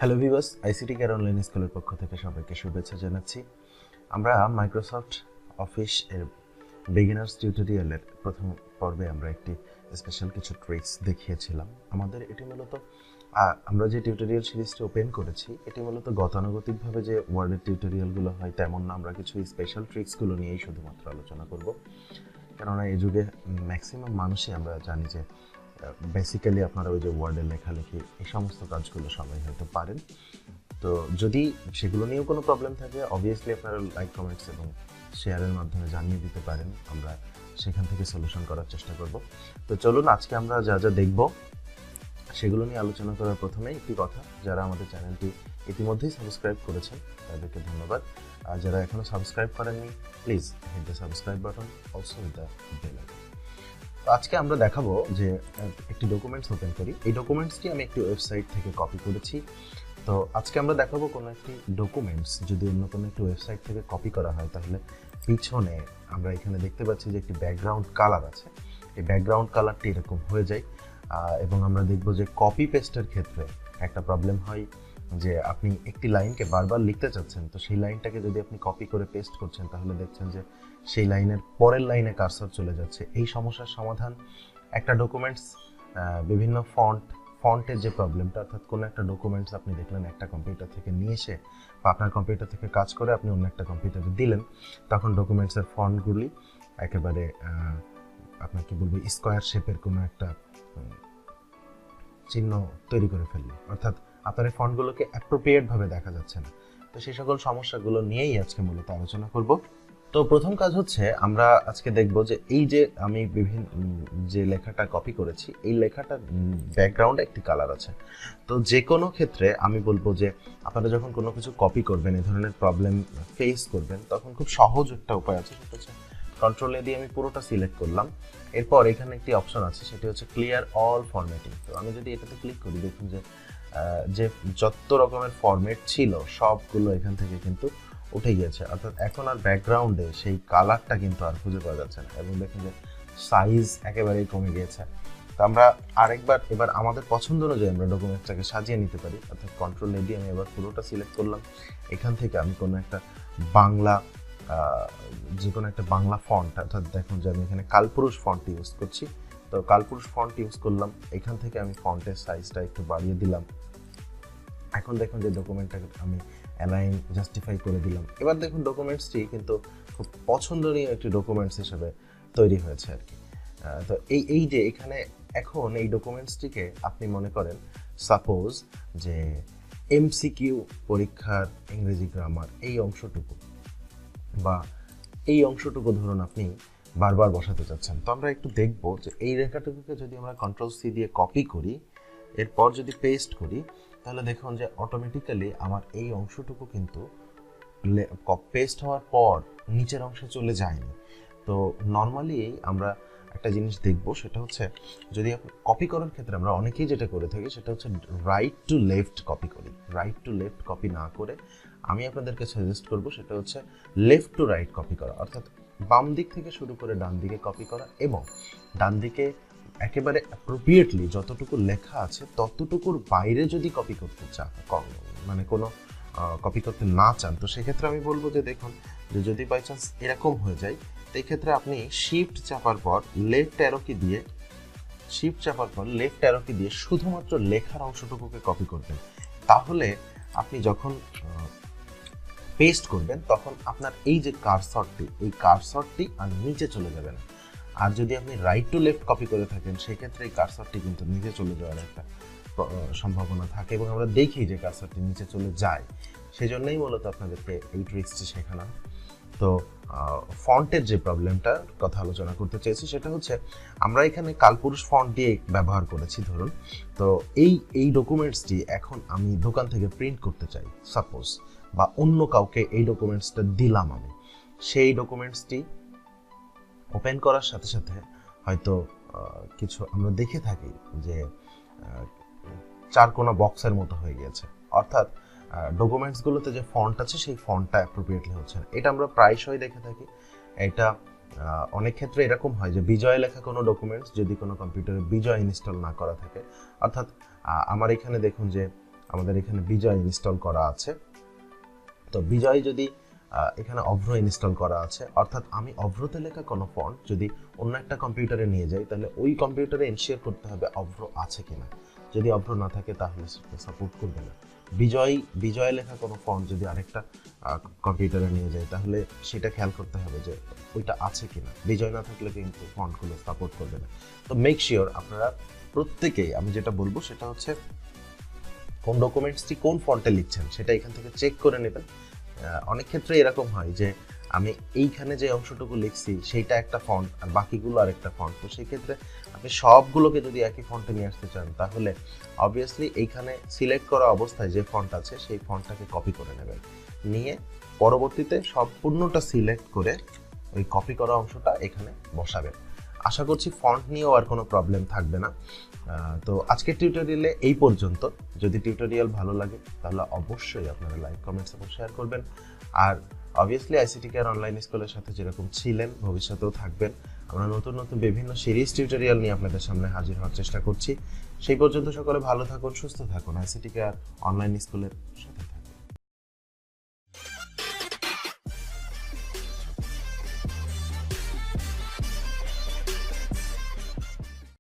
Hello viewers, ICT care online স্কুলের পক্ষ থেকে সবাইকে শুভেচ্ছা জানাচ্ছি। আমরা মাইক্রোসফট অফিস এর বিগিনার্স টিউটোরিয়ালের প্রথম পর্বে আমরা একটি স্পেশাল কিছু ট্রিক্স দেখিয়েছিলাম। আমাদের এটি মূলত আমরা যে টিউটোরিয়াল সিরিজটি ওপেন করেছি এটি মূলত গতানুগতিকভাবে যে ওয়ার্ডের টিউটোরিয়ালগুলো হয় তেমন না, আমরা কিছু স্পেশাল ট্রিক্সগুলো নিয়েই শুধুমাত্র আলোচনা করব। কেননা এই যুগে ম্যাক্সিমাম মানুষই আমরা জানি যে বেসিক্যালি আপনারা ওই যে ওয়ার্ডের লেখালেখি এই সমস্ত কাজগুলো সবাই হয়তো পারেন। তো যদি সেগুলো নিয়েও কোনো প্রবলেম থাকে অবভিয়াসলি আপনারা লাইক, কমেন্টস এবং শেয়ারের মাধ্যমে জানিয়ে দিতে পারেন, আমরা সেখান থেকে সলিউশন করার চেষ্টা করব। তো চলুন আজকে আমরা যা যা দেখব সেগুলো নিয়ে আলোচনা করার প্রথমে একটি কথা, যারা আমাদের চ্যানেলটি ইতিমধ্যেই সাবস্ক্রাইব করেছেন তাদেরকে ধন্যবাদ, আর যারা এখনও সাবস্ক্রাইব করেননি please hit the subscribe button, also with the bell icon. আজকে আমরা দেখাবো যে একটি ডকুমেন্টস ওপেন করি। এই ডকুমেন্টসটি আমি একটি ওয়েবসাইট থেকে কপি করেছি। তো আজকে আমরা দেখাবো কোনো একটি ডকুমেন্টস যদি অন্য কোনো একটি ওয়েবসাইট থেকে কপি করা হয় তাহলে পিছনে আমরা এখানে দেখতে পাচ্ছি যে একটি ব্যাকগ্রাউন্ড কালার আছে, এই ব্যাকগ্রাউন্ড কালারটি এরকম হয়ে যায়। এবং আমরা দেখব যে কপি পেস্টের ক্ষেত্রে একটা প্রবলেম হয় যে আপনি একটি লাইনকে বারবার লিখতে চাচ্ছেন, তো সেই লাইনটাকে যদি আপনি কপি করে পেস্ট করছেন তাহলে দেখছেন যে সেই লাইনের পরের লাইনে কার্সর চলে যাচ্ছে। এই সমস্যার সমাধান একটা ডকুমেন্টস বিভিন্ন ফন্টের যে প্রবলেমটা, অর্থাৎ কোনো একটা ডকুমেন্টস আপনি দেখলেন একটা কম্পিউটার থেকে নিয়ে এসে বা আপনার কম্পিউটার থেকে কাজ করে আপনি অন্য একটা কম্পিউটারে দিলেন, তখন ডকুমেন্টসের ফন্টগুলি একেবারে আপনার কি বলবো স্কোয়ার শেপের কোনো একটা চিহ্ন তৈরি করে ফেললো, অর্থাৎ আপনার এই ফন্টগুলোকে অ্যাপ্রোপ্রিয়েটভাবে দেখা যাচ্ছে না। তো সেই সকল সমস্যাগুলো নিয়েই আজকে মূলত আলোচনা করব। তো প্রথম কাজ হচ্ছে আমরা আজকে দেখব যে এই যে আমি বিভিন্ন যে লেখাটা কপি করেছি এই লেখাটার ব্যাকগ্রাউন্ডে একটি কালার আছে। তো যে কোনো ক্ষেত্রে আমি বলবো যে আপনারা যখন কোনো কিছু কপি করবেন, এই ধরনের প্রবলেম ফেস করবেন, তখন খুব সহজ একটা উপায় আছে, সেটা হচ্ছে কন্ট্রোল এ দিয়ে আমি পুরোটা সিলেক্ট করলাম। এরপর এখানে একটি অপশন আছে, সেটি হচ্ছে ক্লিয়ার অল ফরম্যাটিং। তো আমি যদি এটাতে ক্লিক করি দেখুন যে যত রকমের ফরম্যাট ছিল সবগুলো এখান থেকে কিন্তু উঠে গিয়েছে, অর্থাৎ এখন আর ব্যাকগ্রাউন্ডে সেই কালারটা কিন্তু আর খুঁজে পাওয়া যাচ্ছে না, এবং দেখুন যে সাইজ একেবারেই কমে গিয়েছে। তো আমরা আরেকবার এবার আমাদের পছন্দ অনুযায়ী আমরা ডকুমেন্টটাকে সাজিয়ে নিতে পারি, অর্থাৎ কন্ট্রোল এ দিয়ে আমি এবার পুরোটা সিলেক্ট করলাম। এখান থেকে আমি কোনো একটা বাংলা যে কোনো একটা বাংলা ফন্ট, অর্থাৎ দেখুন যে আমি এখানে কালপুরুষ ফন্ট ইউজ করছি, তো কালপুরুষ ফন্ট ইউজ করলাম। এখান থেকে আমি ফন্টের সাইজটা একটু বাড়িয়ে দিলাম। এখন দেখুন যে ডকুমেন্টটাকে আমি অ্যালাইন জাস্টিফাই করে দিলাম। এবার দেখুন ডকুমেন্টসটি কিন্তু খুব পছন্দনীয় একটি ডকুমেন্টস হিসেবে তৈরি হয়েছে আর কি। তো এই যে এখানে এখন এই ডকুমেন্টসটিকে আপনি মনে করেন সাপোজ যে এমসিকিউ পরীক্ষার ইংরেজি গ্রামার এই অংশটুকু বা এই অংশটুকু ধরুন আপনি বারবার বসাতে চাচ্ছেন। তো আমরা একটু দেখব যে এই রেখাটুকুকে যদি আমরা কন্ট্রোল সি দিয়ে কপি করি, এরপর যদি পেস্ট করি, তাহলে দেখুন যে অটোমেটিক্যালি আমার এই অংশটুকু কিন্তু পেস্ট হওয়ার পর নিচের অংশে চলে যায়নি। তো নর্মালি আমরা একটা জিনিস দেখব, সেটা হচ্ছে যদি কপি করার ক্ষেত্রে আমরা অনেকেই যেটা করে থাকি সেটা হচ্ছে রাইট টু লেফট কপি করি। রাইট টু লেফট কপি না করে আমি আপনাদেরকে সাজেস্ট করব সেটা হচ্ছে লেফট টু রাইট কপি করা, অর্থাৎ বাম দিক থেকে শুরু করে ডান দিকে কপি করা, এবং ডান দিকে একেবারে অ্যাপ্রোপ্রিয়েটলি যতটুকু লেখা আছে ততটুকুর বাইরে যদি কপি করতে চান, মানে কোনো কপি করতে না চান, তো সেক্ষেত্রে আমি বলবো যে দেখুন যে যদি বাই চান্স এরকম হয়ে যায়, সেই ক্ষেত্রে আপনি শিফট চাপার পর লেফট অ্যারো কি দিয়ে শুধুমাত্র লেখার অংশটুকুকে কপি করবেন। তাহলে আপনি যখন পেস্ট করবেন তখন আপনার এই যে কার্সরটি আর নিচে চলে যাবে না। আর যদি আপনি রাইট টু লেফট কপি করে থাকেন সেক্ষেত্রে এই কার্সরটি কিন্তু নিচে চলে যাওয়ার একটা সম্ভাবনা থাকে, এবং আমরা দেখি যে কার্সরটি নিচে চলে যায়। সেই জন্যই মূলত আপনাদেরকে এই ট্রিক্সটি শেখানো। তো ফন্টের যে প্রবলেমটার কথা আলোচনা করতে চেয়েছি সেটা হচ্ছে আমরা এখানে কালপুরুষ ফন্ট দিয়ে ব্যবহার করেছি ধরুন। তো এই ডকুমেন্টসটি এখন আমি দোকান থেকে প্রিন্ট করতে চাই সাপোজ, বা অন্য কাউকে এই ডকুমেন্টসটা দিলাম আমি, সেই ডকুমেন্টসটি ওপেন করার সাথে সাথে হয়তো কিছু আমরা দেখে থাকি যে চারকোনা বক্সের মতো হয়ে গিয়েছে, অর্থাৎ ডকুমেন্টসগুলোতে যে ফন্ট আছে সেই ফন্টটা অ্যাপ্রোপ্রিয়েটলি হচ্ছে না। এটা আমরা প্রায়শই দেখে থাকি। এটা অনেক ক্ষেত্রে এরকম হয় যে বিজয় লেখা কোনো ডকুমেন্টস যদি কোনো কম্পিউটারে বিজয় ইনস্টল না করা থাকে, অর্থাৎ আমার এখানে দেখুন যে আমাদের এখানে বিজয় ইনস্টল করা আছে। তো বিজয় যদি এখানে অভ্র ইনস্টল করা আছে, অর্থাৎ আমি অভ্রতে লেখা কোনো ফন্ট যদি অন্য একটা কম্পিউটারে নিয়ে যাই, তাহলে ওই কম্পিউটারে এনশিওর করতে হবে অভ্র আছে কিনা। যদি অভ্র না থাকে তাহলে সেটা সাপোর্ট করবে না। বিজয় লেখা কোনো ফন্ট যদি আরেকটা কম্পিউটারে নিয়ে যায়, তাহলে সেটা খেয়াল করতে হবে যে ওইটা আছে কিনা। বিজয় না থাকলে কিন্তু ফন্টগুলো সাপোর্ট করবে না। তো মেক শিওর আপনারা প্রত্যেকেই, আমি যেটা বলবো সেটা হচ্ছে কোন ডকুমেন্টসটি কোন ফন্টে লিখছেন সেটা এখান থেকে চেক করে নেবেন। অনেক ক্ষেত্রে এরকম হয় যে আমি এইখানে যে অংশটুকু লিখছি সেইটা একটা ফন্ট আর বাকিগুলো আরেকটা ফন্ট। তো সেই ক্ষেত্রে আপনি সবগুলোকে যদি একই ফন্টে নিয়ে আসতে চান, তাহলে অবভিয়াসলি এইখানে সিলেক্ট করা অবস্থায় যে ফন্ট আছে সেই ফন্টটাকে কপি করে নেবেন, নিয়ে পরবর্তীতে সম্পূর্ণটা সিলেক্ট করে ওই কপি করা অংশটা এখানে বসাবেন। আশা করছি ফন্ট নিয়েও আর কোনো প্রবলেম থাকবে না। তো আজকের টিউটোরিয়ালে এই পর্যন্ত। যদি টিউটোরিয়াল ভালো লাগে তাহলে অবশ্যই আপনারা লাইক, কমেন্টস এবং শেয়ার করবেন। আর অবভিয়াসলি আইসিটি কেয়ার অনলাইন স্কুলের সাথে যেরকম ছিলেন ভবিষ্যতেও থাকবেন। আমরা নতুন নতুন বিভিন্ন সিরিজ টিউটোরিয়াল নিয়ে আপনাদের সামনে হাজির হওয়ার চেষ্টা করছি। সেই পর্যন্ত সকলে ভালো থাকুন, সুস্থ থাকুন। আইসিটি কেয়ার অনলাইন স্কুলের সাথে